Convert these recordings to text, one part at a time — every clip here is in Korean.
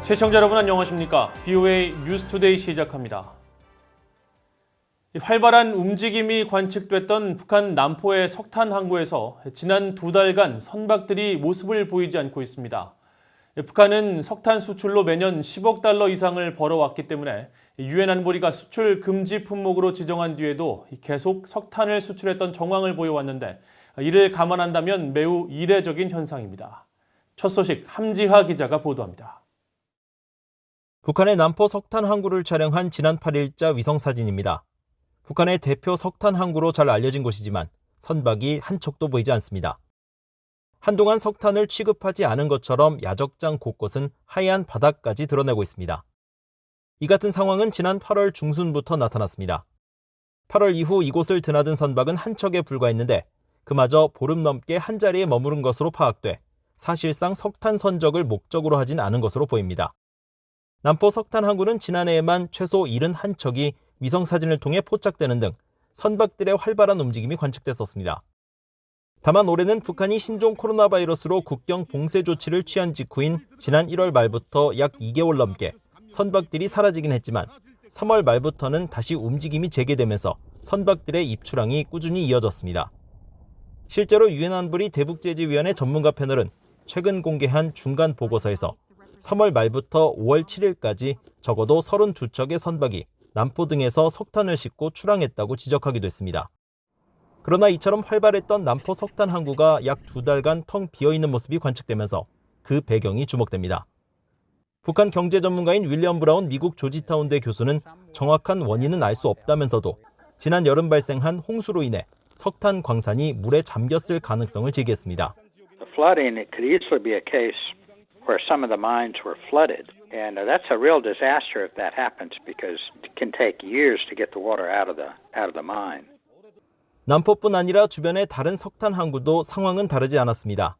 시청자 여러분 안녕하십니까? VOA 뉴스투데이 시작합니다. 활발한 움직임이 관측됐던 북한 남포의 석탄 항구에서 지난 2달간 선박들이 모습을 보이지 않고 있습니다. 북한은 석탄 수출로 매년 10억 달러 이상을 벌어왔기 때문에 유엔 안보리가 수출 금지 품목으로 지정한 뒤에도 계속 석탄을 수출했던 정황을 보여왔는데 이를 감안한다면 매우 이례적인 현상입니다. 첫 소식 함지하 기자가 보도합니다. 북한의 남포 석탄 항구를 촬영한 지난 8일자 위성사진입니다. 북한의 대표 석탄 항구로 잘 알려진 곳이지만 선박이 한 척도 보이지 않습니다. 한동안 석탄을 취급하지 않은 것처럼 야적장 곳곳은 하얀 바닥까지 드러내고 있습니다. 이 같은 상황은 지난 8월 중순부터 나타났습니다. 8월 이후 이곳을 드나든 선박은 한 척에 불과했는데 그마저 보름 넘게 한 자리에 머무른 것으로 파악돼 사실상 석탄 선적을 목적으로 하진 않은 것으로 보입니다. 남포 석탄 항구는 지난해에만 최소 71척이 위성사진을 통해 포착되는 등 선박들의 활발한 움직임이 관측됐었습니다. 다만 올해는 북한이 신종 코로나 바이러스로 국경 봉쇄 조치를 취한 직후인 지난 1월 말부터 약 2개월 넘게 선박들이 사라지긴 했지만 3월 말부터는 다시 움직임이 재개되면서 선박들의 입출항이 꾸준히 이어졌습니다. 실제로 유엔 안보리 대북제재위원회 전문가 패널은 최근 공개한 중간 보고서에서 3월 말부터 5월 7일까지 적어도 32척의 선박이 남포 등에서 석탄을 싣고 출항했다고 지적하기도 했습니다. 그러나 이처럼 활발했던 남포 석탄 항구가 약 2달간 텅 비어있는 모습이 관측되면서 그 배경이 주목됩니다. 북한 경제 전문가인 윌리엄 브라운 미국 조지타운대 교수는 정확한 원인은 알 수 없다면서도 지난 여름 발생한 홍수로 인해 석탄 광산이 물에 잠겼을 가능성을 제기했습니다. The flooding, it could easily be a case where some of the mines were flooded. And that's a real disaster if that happens because it can take years to get the water out of the mine. 남포뿐 아니라 주변의 다른 석탄 항구도 상황은 다르지 않았습니다.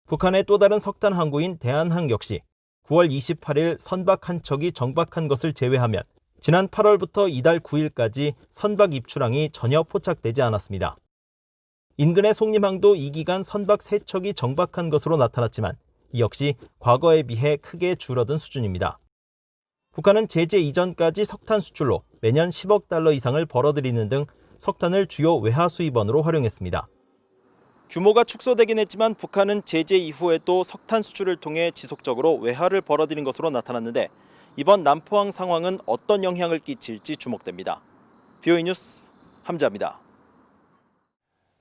북한의 또 다른 석탄 항구인 대한항 역시 9월 28일 선박 한 척이 정박한 것을 제외하면 지난 8월부터 이달 9일까지 선박 입출항이 전혀 포착되지 않았습니다. 인근의 송림항도 이 기간 선박 3척이 정박한 것으로 나타났지만 이 역시 과거에 비해 크게 줄어든 수준입니다. 북한은 제재 이전까지 석탄 수출로 매년 10억 달러 이상을 벌어들이는 등 석탄을 주요 외화 수입원으로 활용했습니다. 규모가 축소되긴 했지만 북한은 제재 이후에도 석탄 수출을 통해 지속적으로 외화를 벌어들인 것으로 나타났는데 이번 남포항 상황은 어떤 영향을 끼칠지 주목됩니다. VOA 뉴스 함지하입니다.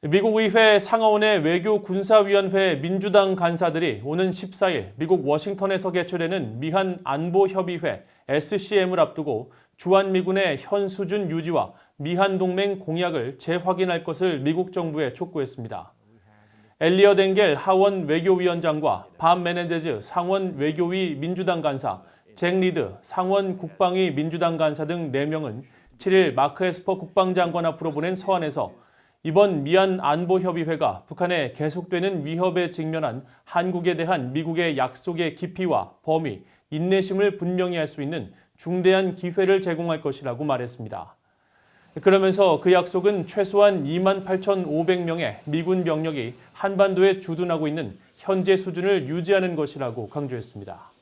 미국 의회 상하원의 외교군사위원회 민주당 간사들이 오는 14일 미국 워싱턴에서 개최되는 미한 안보협의회 SCM을 앞두고 주한미군의 현 수준 유지와 미한 동맹 공약을 재확인할 것을 미국 정부에 촉구했습니다. 엘리엇 엥겔 하원 외교위원장과 밥 메네데즈 상원 외교위 민주당 간사, 잭 리드 상원 국방위 민주당 간사 등 4명은 7일 마크 에스퍼 국방장관 앞으로 보낸 서한에서 이번 미한 안보협의회가 북한의 계속되는 위협에 직면한 한국에 대한 미국의 약속의 깊이와 범위, 인내심을 분명히 할 수 있는 중대한 기회를 제공할 것이라고 말했습니다. 그러면서 그 약속은 최소한 28,500명의 미군 병력이 한반도에 주둔하고 있는 현재 수준을 유지하는 것이라고 강조했습니다.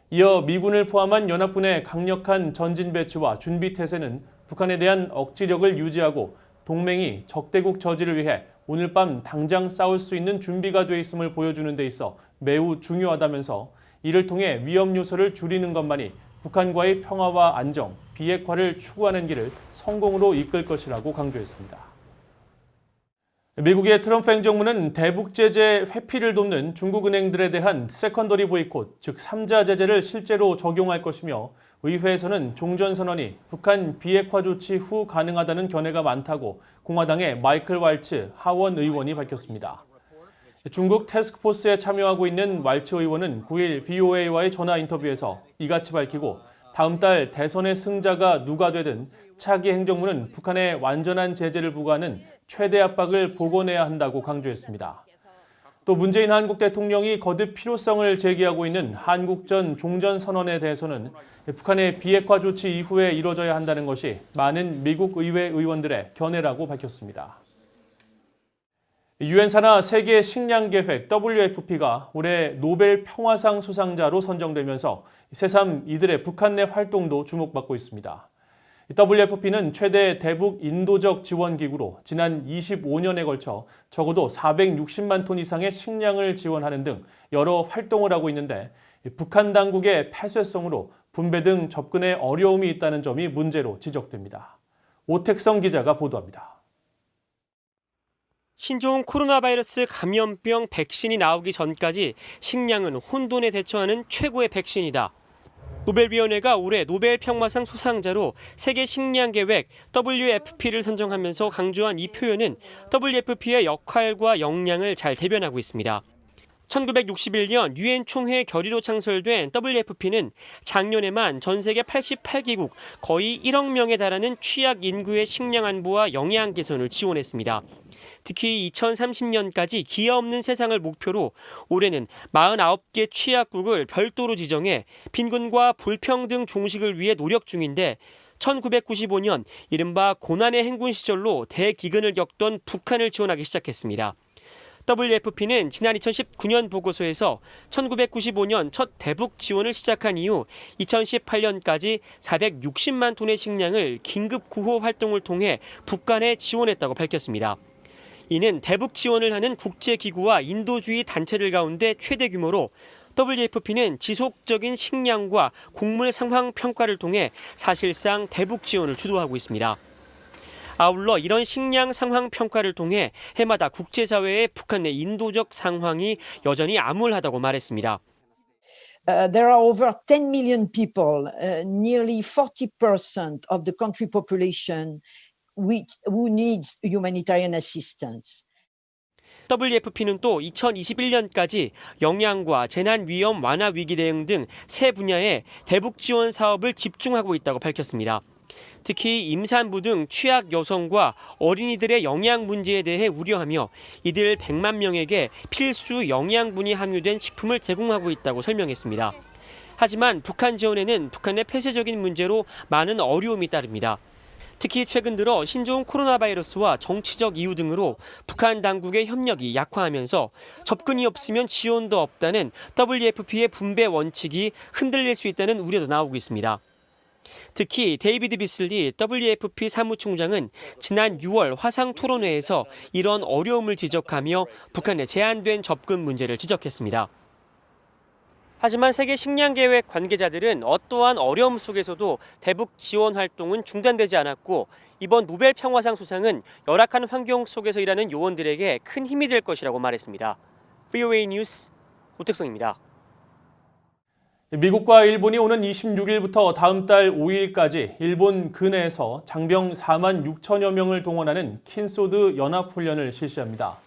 이어 미군을 포함한 연합군의 강력한 전진 배치와 준비 태세는 북한에 대한 억지력을 유지하고 동맹이 적대국 저지를 위해 오늘 밤 당장 싸울 수 있는 준비가 돼 있음을 보여주는 데 있어 매우 중요하다면서 이를 통해 위험 요소를 줄이는 것만이 북한과의 평화와 안정, 비핵화를 추구하는 길을 성공으로 이끌 것이라고 강조했습니다. 미국의 트럼프 행정부는 대북 제재 회피를 돕는 중국 은행들에 대한 세컨더리 보이콧, 즉 3자 제재를 실제로 적용할 것이며 의회에서는 종전선언이 북한 비핵화 조치 후 가능하다는 견해가 많다고 공화당의 마이클 왈츠 하원 의원이 밝혔습니다. 중국 태스크포스에 참여하고 있는 왈츠 의원은 9일 VOA와의 전화 인터뷰에서 이같이 밝히고 다음 달 대선의 승자가 누가 되든 차기 행정부는 북한에 완전한 제재를 부과하는 최대 압박을 복원해야 한다고 강조했습니다. 또 문재인 한국 대통령이 거듭 필요성을 제기하고 있는 한국전 종전선언에 대해서는 북한의 비핵화 조치 이후에 이뤄져야 한다는 것이 많은 미국 의회 의원들의 견해라고 밝혔습니다. 유엔 산하 세계 식량 계획 WFP가 올해 노벨 평화상 수상자로 선정되면서 새삼 이들의 북한 내 활동도 주목받고 있습니다. WFP는 최대 대북 인도적 지원 기구로 지난 25년에 걸쳐 적어도 460만 톤 이상의 식량을 지원하는 등 여러 활동을 하고 있는데 북한 당국의 폐쇄성으로 분배 등 접근에 어려움이 있다는 점이 문제로 지적됩니다. 오택성 기자가 보도합니다. 신종 코로나 바이러스 감염병 백신이 나오기 전까지 식량은 혼돈에 대처하는 최고의 백신이다. 노벨위원회가 올해 노벨 평화상 수상자로 세계 식량 계획 WFP를 선정하면서 강조한 이 표현은 WFP의 역할과 역량을 잘 대변하고 있습니다. 1961년 유엔 총회 결의로 창설된 WFP는 작년에만 전 세계 88개국 거의 1억 명에 달하는 취약 인구의 식량 안보와 영양 개선을 지원했습니다. 특히 2030년까지 기아 없는 세상을 목표로 올해는 49개 취약국을 별도로 지정해 빈곤과 불평등 종식을 위해 노력 중인데 1995년 이른바 고난의 행군 시절로 대기근을 겪던 북한을 지원하기 시작했습니다. WFP는 지난 2019년 보고서에서 1995년 첫 대북 지원을 시작한 이후 2018년까지 460만 톤의 식량을 긴급 구호 활동을 통해 북한에 지원했다고 밝혔습니다. 이는 대북 지원을 하는 국제기구와 인도주의 단체들 가운데 최대 규모로 WFP는 지속적인 식량과 곡물 상황 평가를 통해 사실상 대북 지원을 주도하고 있습니다. 아울러 이런 식량 상황 평가를 통해 해마다 국제사회의 북한 내 인도적 상황이 여전히 암울하다고 말했습니다. There are over 10 million people, nearly 40% of the country population who needs humanitarian assistance. WFP는 또 2021년까지 영양과 재난 위험 완화 위기 대응 등 세 분야의 대북 지원 사업을 집중하고 있다고 밝혔습니다. 특히 임산부 등 취약 여성과 어린이들의 영양 문제에 대해 우려하며 이들 100만 명에게 필수 영양분이 함유된 식품을 제공하고 있다고 설명했습니다. 하지만 북한 지원에는 북한의 폐쇄적인 문제로 많은 어려움이 따릅니다. 특히 최근 들어 신종 코로나 바이러스와 정치적 이유 등으로 북한 당국의 협력이 약화하면서 접근이 없으면 지원도 없다는 WFP의 분배 원칙이 흔들릴 수 있다는 우려도 나오고 있습니다. 특히 데이비드 비슬리 WFP 사무총장은 지난 6월 화상 토론회에서 이런 어려움을 지적하며 북한의 제한된 접근 문제를 지적했습니다. 하지만 세계 식량 계획 관계자들은 어떠한 어려움 속에서도 대북 지원 활동은 중단되지 않았고 이번 노벨 평화상 수상은 열악한 환경 속에서 일하는 요원들에게 큰 힘이 될 것이라고 말했습니다. VOA 뉴스 오택성입니다. 미국과 일본이 오는 26일부터 다음 달 5일까지 일본 근해에서 장병 4만 6천여 명을 동원하는 킨소드 연합훈련을 실시합니다.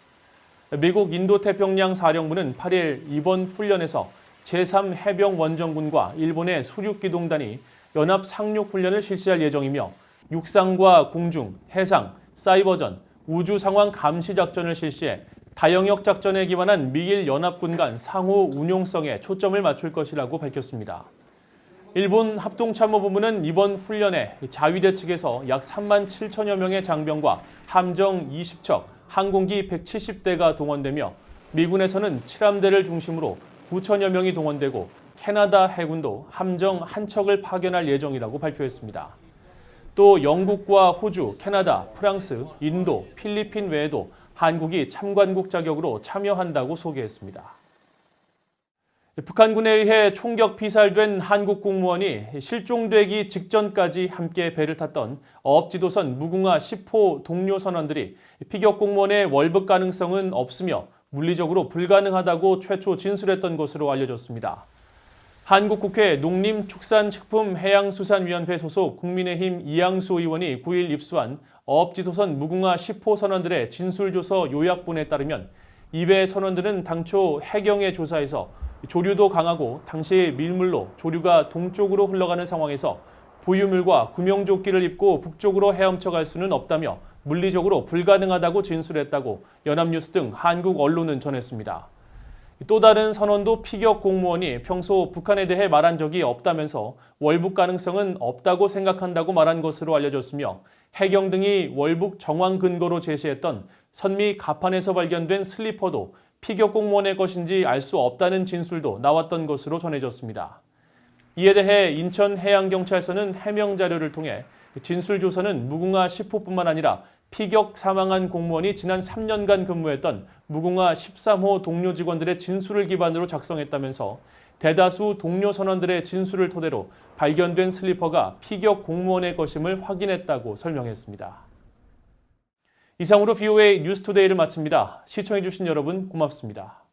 미국 인도태평양 사령부는 8일 이번 훈련에서 제3해병원정군과 일본의 수륙기동단이 연합 상륙훈련을 실시할 예정이며 육상과 공중, 해상, 사이버전, 우주상황 감시작전을 실시해 다영역 작전에 기반한 미일 연합군 간 상호 운용성에 초점을 맞출 것이라고 밝혔습니다. 일본 합동참모본부는 이번 훈련에 자위대 측에서 약 3만 7천여 명의 장병과 함정 20척, 항공기 170대가 동원되며 미군에서는 7함대를 중심으로 9천여 명이 동원되고 캐나다 해군도 함정 한 척을 파견할 예정이라고 발표했습니다. 또 영국과 호주, 캐나다, 프랑스, 인도, 필리핀 외에도 한국이 참관국 자격으로 참여한다고 소개했습니다. 북한군에 의해 총격 피살된 한국 공무원이 실종되기 직전까지 함께 배를 탔던 어업지도선 무궁화 10호 동료 선원들이 피격 공무원의 월북 가능성은 없으며 물리적으로 불가능하다고 최초 진술했던 것으로 알려졌습니다. 한국국회 농림축산식품해양수산위원회 소속 국민의힘 이양수 의원이 9일 입수한 어업지도선 무궁화 10호 선원들의 진술조서 요약본에 따르면 이배 선원들은 당초 해경의 조사에서 조류도 강하고 당시 밀물로 조류가 동쪽으로 흘러가는 상황에서 부유물과 구명조끼를 입고 북쪽으로 헤엄쳐 갈 수는 없다며 물리적으로 불가능하다고 진술했다고 연합뉴스 등 한국 언론은 전했습니다. 또 다른 선원도 피격 공무원이 평소 북한에 대해 말한 적이 없다면서 월북 가능성은 없다고 생각한다고 말한 것으로 알려졌으며 해경 등이 월북 정황 근거로 제시했던 선미 가판에서 발견된 슬리퍼도 피격 공무원의 것인지 알 수 없다는 진술도 나왔던 것으로 전해졌습니다. 이에 대해 인천해양경찰서는 해명 자료를 통해 진술 조서는 무궁화 10호뿐만 아니라 피격 사망한 공무원이 지난 3년간 근무했던 무궁화 13호 동료 직원들의 진술을 기반으로 작성했다면서 대다수 동료 선원들의 진술을 토대로 발견된 슬리퍼가 피격 공무원의 것임을 확인했다고 설명했습니다. 이상으로 VOA 뉴스투데이를 마칩니다. 시청해주신 여러분 고맙습니다.